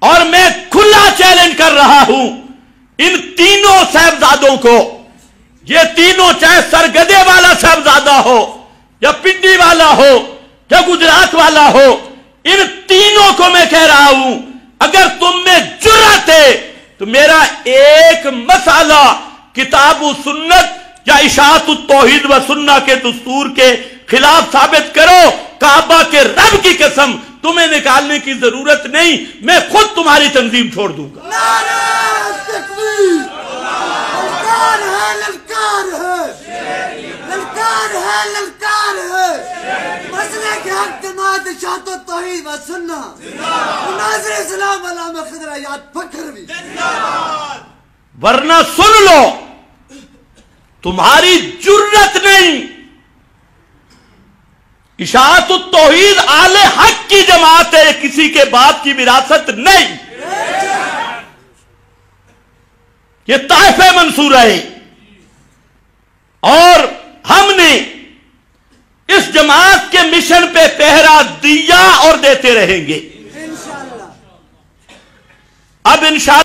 اور میں کھلا چیلنج کر رہا ہوں ان تینوں صاحبزادوں کو، یہ تینوں چاہے سرگدے والا صاحبزادہ ہو یا پنڈی والا ہو یا گجرات والا ہو، ان تینوں کو میں کہہ رہا ہوں اگر تم میں جرأت ہے تو میرا ایک مسئلہ کتاب و سنت یا اشاعت التوحید و سنہ کے دستور کے خلاف ثابت کرو، کعبہ کے رب کی قسم تمہیں نکالنے کی ضرورت نہیں، میں خود تمہاری تنظیم چھوڑ دوں گا۔ نعرہ تکبیر! للکار ہے، للکار ہے، للکار ہے، للکار ہے، مسئلے کے حق جماعت اشاعت التوحید و سنہ، مناظر اسلام علامہ خضر حیات فخروی، ورنہ سن لو تمہاری جرت نہیں، اشاعت التوحید آل حق کی جماعت ہے، کسی کے باپ کی وراثت نہیں، یہ طائفہ منصور ہے اور ہم نے اس جماعت کے مشن پہ پہرا دیا اور دیتے رہیں گے۔ انشاءاللہ اب انشاءاللہ